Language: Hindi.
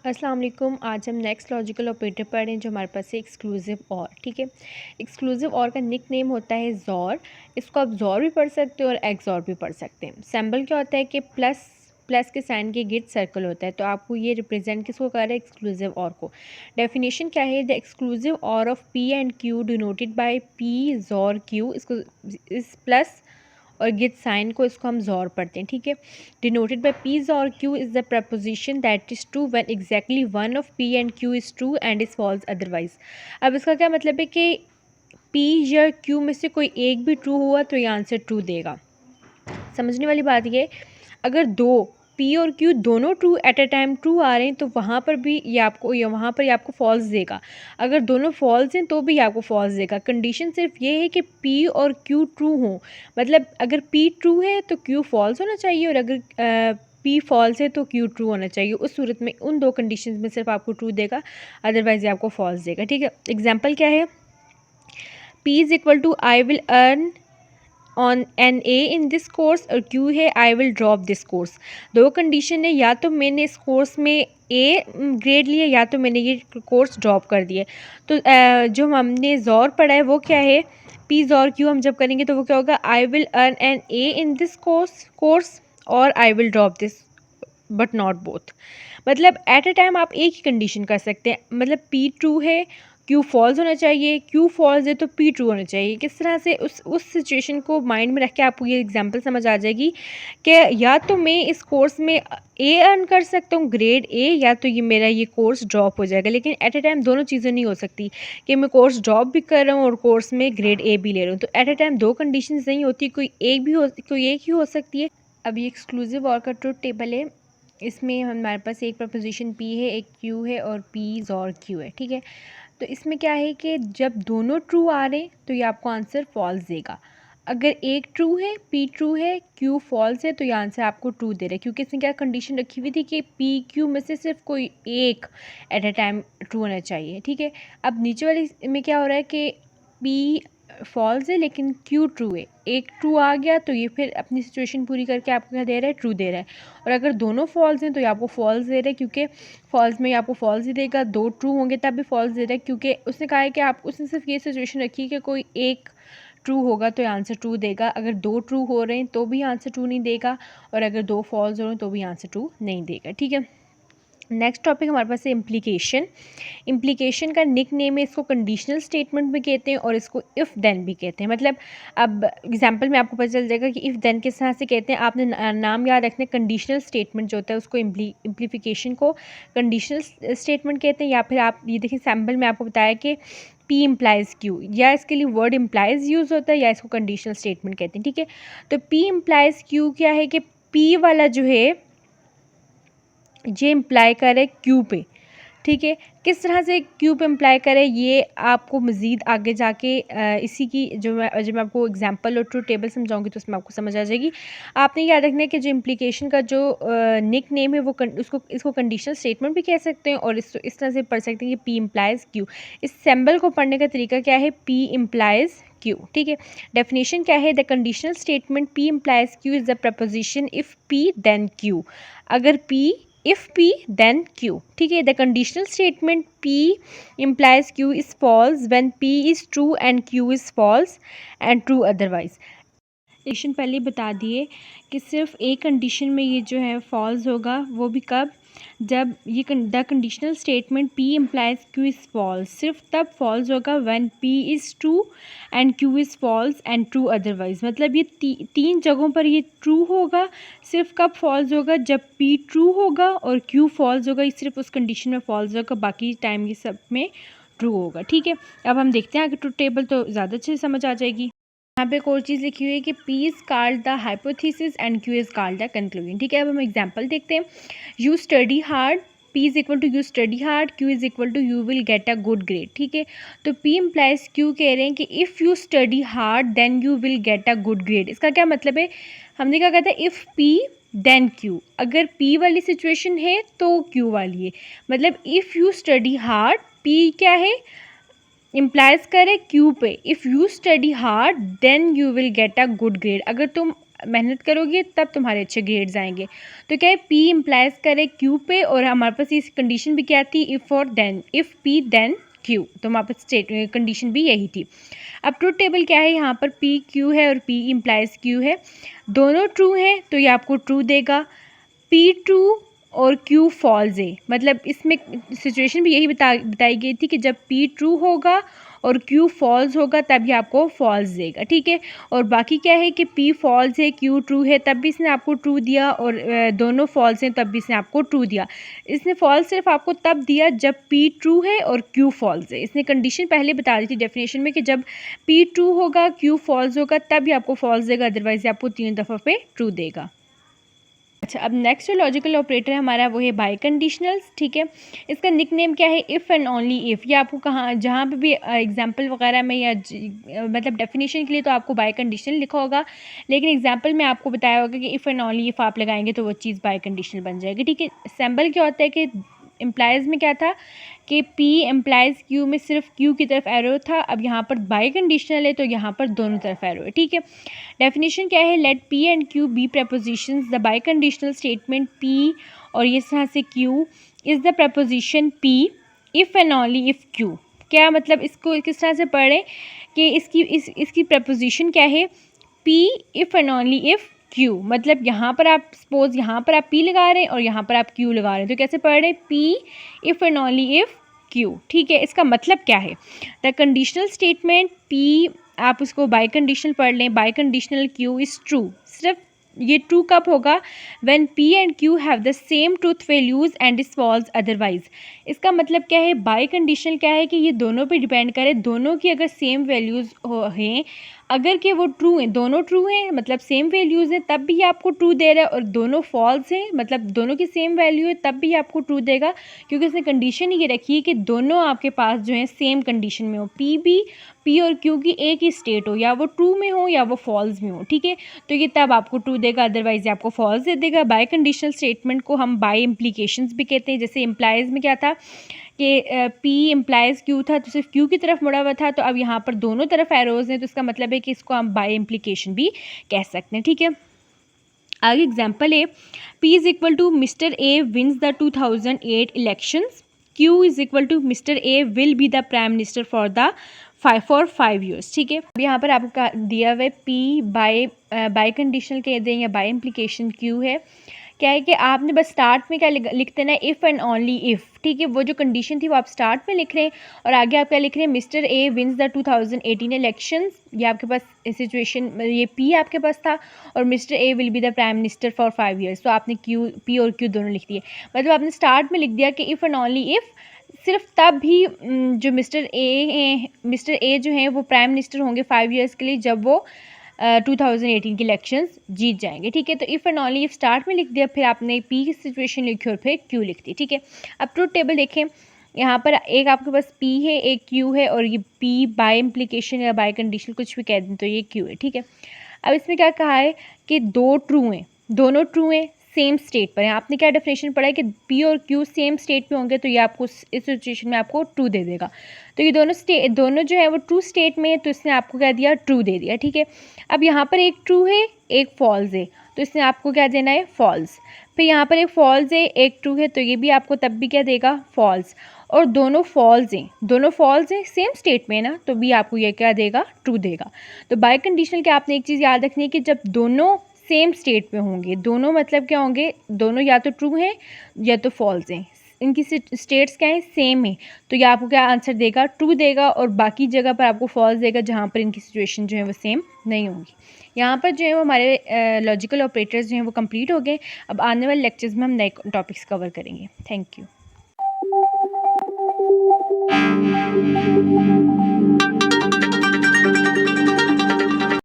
अस्सलाम वालेकुम। आज हम नेक्स्ट लॉजिकल ऑपरेटर पढ़ रहे हैं जो हमारे पास है एक्सक्लूसिव और। ठीक है, एक्सक्लूसिव और का निक नेम होता है ज़ॉर। इसको आप ज़ॉर भी पढ़ सकते हो और एक्सॉर भी पढ़ सकते हैं। सिंबल क्या होता है कि प्लस प्लस के साइन के गिर्द सर्कल होता है, तो आपको ये रिप्रेजेंट किसको कर रहा है, एक्सक्लूसिव और को। डेफिनेशन क्या है, the exclusive or of p and q denoted by p xor q. इसको इस प्लस और गिद साइन को इसको हम ज़ॉर पढ़ते हैं। ठीक है, denoted by p xor q is the proposition that is true when exactly one of p and q is true and is false otherwise. अब इसका क्या मतलब है कि पी या क्यू में से कोई एक भी ट्रू हुआ तो ये आंसर ट्रू देगा। समझने वाली बात ये, अगर दो पी और क्यू दोनों true at a time true आ रहे हैं तो वहाँ पर भी ये आपको वहाँ पर ये आपको फॉल्स देगा। अगर दोनों फॉल्स हैं तो भी ये आपको फॉल्स देगा। कंडीशन सिर्फ ये है कि पी और क्यू ट्रू हों, मतलब अगर पी ट्रू है तो क्यू फॉल्स होना चाहिए, और अगर पी फॉल्स है तो क्यू ट्रू होना चाहिए। उस सूरत में उन दो कंडीशंस में सिर्फ आपको ट्रू देगा, अदरवाइज ये आपको फॉल्स देगा। ठीक है, एग्जाम्पल क्या है, p is equal to I will earn on an A in this course, और क्यू है I will drop this course. दो कंडीशन है, या तो मैंने इस कोर्स में ए ग्रेड लिया या तो मैंने ये कोर्स ड्रॉप कर दिया। तो जो हमने ज़ॉर पढ़ा है वो क्या है, पी ज़ॉर क्यू हम जब करेंगे तो वो क्या होगा, I will earn an A in this course or I will drop this but not both. मतलब एट अ टाइम आप एक ही कंडीशन कर सकते हैं, मतलब पी ट्रू है क्यू फॉल्स होना चाहिए, क्यू फॉल्स है तो पी ट्रू होना चाहिए। किस तरह से उस सिचुएशन को माइंड में रख के आपको ये एग्जांपल समझ आ जाएगी कि या तो मैं इस कोर्स में ए अर्न कर सकता हूँ ग्रेड ए, या तो ये मेरा ये कोर्स ड्रॉप हो जाएगा। लेकिन एट अ टाइम दोनों चीज़ें नहीं हो सकती कि मैं कोर्स ड्रॉप भी कर रहा हूँ और कोर्स में ग्रेड ए भी ले रहा हूँ। तो एट अ टाइम दो कंडीशन नहीं होती, कोई एक ही हो सकती है। अब ये एक्सक्लूसिव और का ट्रुथ टेबल है, इसमें हमारे पास एक प्रपोजिशन पी है, एक क्यू है और पी और क्यू है। ठीक है, तो इसमें क्या है कि जब दोनों ट्रू आ रहे हैं तो ये आपको आंसर फॉल्स देगा। अगर एक ट्रू है, पी ट्रू है, क्यू फॉल्स है, तो ये आंसर आपको ट्रू दे रहा है, क्योंकि इसने क्या कंडीशन रखी हुई थी कि पी क्यू में से सिर्फ कोई एक एट अ टाइम ट्रू होना चाहिए। ठीक है, अब नीचे वाली में क्या हो रहा है कि पी फॉल्स है लेकिन क्यू ट्रू है, एक ट्रू आ गया तो ये फिर अपनी सिचुएशन पूरी करके आपको क्या दे रहा है, ट्रू दे रहा है। और अगर दोनों फॉल्स हैं तो ये आपको फॉल्स दे रहा है, क्योंकि फॉल्स में आपको फॉल्स ही देगा, दो ट्रू होंगे तब भी फॉल्स दे रहा है, क्योंकि उसने कहा है कि आप उसने सिर्फ ये सिचुएशन रखी है कि कोई एक ट्रू होगा तो आंसर ट्रू देगा, अगर दो ट्रू हो रहे हैं तो भी आंसर ट्रू नहीं देगा, और अगर दो फॉल्स हो रहे हैं तो भी आंसर ट्रू नहीं देगा। ठीक है, नेक्स्ट टॉपिक हमारे पास है इम्प्लीकेशन। इम्प्लीकेशन का निक नेम है, इसको कंडीशनल स्टेटमेंट भी कहते हैं और इसको इफ़ देन भी कहते हैं। मतलब अब एग्जांपल में आपको पता चल जाएगा कि इफ़ देन किस तरह से कहते हैं। आपने नाम याद रखना, कंडीशनल स्टेटमेंट जो होता है उसको इम्प्लीफिकेशन को कंडीशनल स्टेटमेंट कहते हैं। या फिर आप ये देखिए सैम्पल में आपको बताया कि पी इम्प्लाइज़ क्यू, या इसके लिए वर्ड इम्प्लाइज़ यूज़ होता है या इसको कंडीशनल स्टेटमेंट कहते हैं। ठीक है, तो पी इम्प्लाइज़ क्यू क्या है कि पी वाला जो है ये इम्प्लाई करे क्यू पे। ठीक है, किस तरह से क्यू पे इम्प्लाई करे ये आपको मज़ीद आगे जाके इसी की जो मैं आपको एग्जांपल और ट्रुथ टेबल समझाऊंगी तो उसमें आपको समझ आ जाएगी। आपने याद रखना है कि जो इम्प्लीकेशन का जो निक नेम है वो इसको कंडीशनल स्टेटमेंट भी कह सकते हैं, और इस तरह से पढ़ सकते हैं कि पी इम्प्लाइज़ क्यू। इस सिंबल को पढ़ने का तरीका क्या है, पी इम्प्लाइज़ क्यू। ठीक है, डेफिनेशन क्या है, the conditional statement p implies q is the proposition if p then q. अगर p if p then q। ठीक है, the conditional statement p implies q is false when p is true and q is false and true otherwise। Condition पहले बता दिए कि सिर्फ एक कंडीशन में ये जो है फॉल्स होगा, वो भी कब, जब ये the conditional statement p implies q is false, सिर्फ तब फॉल्स होगा when p is true and q is false and true otherwise. मतलब ये तीन जगहों पर ये ट्रू होगा, सिर्फ कब फॉल्स होगा, जब p ट्रू होगा और q फॉल्स होगा, ये सिर्फ उस कंडीशन में फॉल्स होगा, बाकी टाइम ये सब में ट्रू होगा। ठीक है, अब हम देखते हैं आगे ट्रुथ टेबल तो ज़्यादा अच्छे से समझ आ जाएगी। यहाँ पे एक और चीज़ लिखी हुई है कि P is called the hypothesis and Q is called the conclusion. ठीक है, अब हम एग्जांपल देखते हैं। You study hard, P is equal to you study hard, Q is equal to you will get a good grade. ठीक है, तो P इम्प्लाइज Q कह रहे हैं कि if you study hard then you will get a good grade. इसका क्या मतलब है, हमने क्या कहा था, इफ़ P देन Q, अगर P वाली सिचुएशन है तो Q वाली है। मतलब if you study hard, P क्या है, इम्प्लाइज करे क्यू पे, if you study hard then you will get a good grade. अगर तुम मेहनत करोगे तब तुम्हारे अच्छे ग्रेड्स आएंगे। तो क्या है, पी इम्प्लाइज करे क्यू पे, और हमारे पास इस कंडीशन भी क्या थी, इफ़ और then, if p then q, तो हमारे पास कंडीशन भी यही थी। अब ट्रूथ टेबल क्या है, यहाँ पर पी क्यू है और पी इम्प्लाइज क्यू है, दोनों ट्रू हैं तो ये आपको ट्रू देगा। पी ट्रू और क्यू फॉल्स है, मतलब इसमें सिचुएशन भी यही बताई गई थी कि जब पी ट्रू होगा और क्यू फॉल्स होगा तब ये आपको फॉल्स देगा, ठीक है। और बाकी क्या है कि पी फॉल्स है क्यू ट्रू है तब भी इसने आपको ट्रू दिया, और दोनों फॉल्स हैं तब भी इसने आपको ट्रू दिया। इसने फॉल्स सिर्फ आपको तब दिया जब पी ट्रू है और क्यू फॉल्स है। इसने कंडीशन पहले बता दी थी डेफिनेशन में कि जब पी ट्रू होगा क्यू फॉल्स होगा तब ही आपको फॉल्स देगा, अदरवाइज आपको 3 दफ़ा पे ट्रू देगा। अच्छा, अब नेक्स्ट जो लॉजिकल ऑपरेटर है हमारा वो है बाई कंडीशनल्स, ठीक है। इसका निक नेम क्या है, इफ़ एंड ओनली इफ़। ये आपको कहाँ जहाँ पे भी एग्जांपल वगैरह में या मतलब डेफिनेशन के लिए तो आपको बाई कंडीशनल लिखा होगा, लेकिन एग्जांपल में आपको बताया होगा कि इफ़ एंड ओनली इफ़ आप लगाएंगे तो वो चीज़ बाई कंडीशनल बन जाएगी, ठीक है। सिंबल क्या होता है कि इम्प्लाइज में क्या था कि पी इम्प्लाइज क्यू में सिर्फ क्यू की तरफ एरो था, अब यहाँ पर बाई कंडीशनल है तो यहाँ पर दोनों तरफ एरो है, ठीक है। डेफिनेशन क्या है, let p and q be propositions, the biconditional statement p और इस तरह से q is the proposition p if and only if q. क्या मतलब, इसको किस तरह से पढ़ें कि इसकी प्रपोजिशन क्या है, P if and only if Q, मतलब यहाँ पर आप सपोज यहाँ पर आप पी लगा रहे हैं और यहाँ पर आप क्यू लगा रहे हैं, तो कैसे पढ़ रहे हैं, P if and only if Q, ठीक है। इसका मतलब क्या है, द कंडीशनल स्टेटमेंट पी, आप उसको बाई कंडीशनल पढ़ लें, biconditional q is true. सिर्फ ये ट्रू कब होगा, when p and q have the same truth values and is false otherwise. इसका मतलब क्या है, बाई कंडीशनल क्या है कि ये दोनों पे डिपेंड करे, दोनों की अगर सेम वैल्यूज़ हैं, अगर कि वो ट्रू हैं, दोनों ट्रू हैं मतलब सेम वैल्यूज़ हैं तब भी आपको ट्रू दे रहा है, और दोनों फॉल्स हैं मतलब दोनों की सेम वैल्यू है तब भी आपको ट्रू देगा, क्योंकि इसने कंडीशन ये रखी है कि दोनों आपके पास जो है सेम कंडीशन में हो, पी और क्यू की एक ही स्टेट हो, या वो ट्रू में हो या वो फॉल्स में हो, ठीक है। तो ये तब आपको ट्रू देगा, अदरवाइज आपको फॉल्स दे देगा। बाय कंडीशनल स्टेटमेंट को हम बाय इम्प्लीकेशंस भी कहते हैं। जैसे इम्प्लाइज में क्या था कि पी इम्प्लाइज क्यू था तो सिर्फ क्यू की तरफ मुड़ा हुआ था, तो अब यहाँ पर दोनों तरफ एरोज हैं तो इसका मतलब है कि इसको हम बाय इम्प्लीकेशन भी कह सकते हैं, ठीक है। आगे एग्जाम्पल है, p is equal to mister A wins the 2008 elections, q is equal to mister A will be the prime minister for 5 years, ठीक है। अब यहाँ पर आपका दिया हुआ है पी बाय कंडीशनल कह दें या बाय इम्प्लीकेशन क्यू है। क्या है कि आपने बस स्टार्ट में क्या लिख देना है, इफ़ एंड ओनली इफ़, ठीक है। वो जो कंडीशन थी वो आप स्टार्ट में लिख रहे हैं, और आगे आप क्या लिख रहे हैं, mister A wins the 2018 elections, ये आपके पास सिचुएशन, ये पी आपके पास था, और mister A will be the prime minister for 5 years, तो आपने क्यू, पी और क्यू दोनों लिख दिए। मतलब आपने स्टार्ट में लिख दिया कि इफ़ एंड ओनली इफ़, सिर्फ तब भी जो मिस्टर ए जो हैं वो प्राइम मिनिस्टर होंगे 5 ईयर्स के लिए जब वो 2018 के इलेक्शंस जीत जाएंगे, ठीक है। तो if and only if start में लिख दिया, फिर आपने पी की सिचुएशन लिखी और फिर क्यू लिख दी, ठीक है। अब ट्रूथ टेबल देखें, यहाँ पर एक आपके पास पी है एक क्यू है, और ये पी बाय इम्प्लीकेशन या बाय कंडीशन कुछ भी कह दें तो ये क्यू है, ठीक है। अब इसमें क्या कहा है कि दो ट्रू हैं, दोनों ट्रू हैं, सेम स्टेट पर है। आपने क्या डेफिनेशन पढ़ा है कि पी और क्यू सेम स्टेट पे होंगे तो ये आपको इस सिचुएशन में आपको ट्रू दे देगा। तो ये दोनों जो है वो ट्रू स्टेट में है, तो इसने आपको क्या दिया, ट्रू दे दिया, ठीक है। अब यहाँ पर एक ट्रू है एक फॉल्स है, तो इसने आपको क्या देना है, फॉल्स। फिर यहाँ पर एक फॉल्स है एक ट्रू है, तो ये भी आपको तब भी क्या देगा, फॉल्स। और दोनों फॉल्स हैं सेम स्टेट में है ना, तो भी आपको ये क्या देगा, ट्रू देगा। तो बाय कंडीशनल के आपने एक चीज़ याद रखनी है कि जब दोनों सेम स्टेट में होंगे, दोनों मतलब क्या होंगे, दोनों या तो ट्रू हैं या तो फॉल्स हैं, इनकी स्टेट्स क्या है, सेम है, तो ये आपको क्या आंसर देगा, ट्रू देगा, और बाकी जगह पर आपको फॉल्स देगा जहाँ पर इनकी सिचुएशन जो है वो सेम नहीं होंगी। यहाँ पर जो है वो हमारे लॉजिकल ऑपरेटर्स जो हैं वो कंप्लीट हो गए। अब आने वाले लेक्चर्स में हम नए टॉपिक्स कवर करेंगे। Thank you.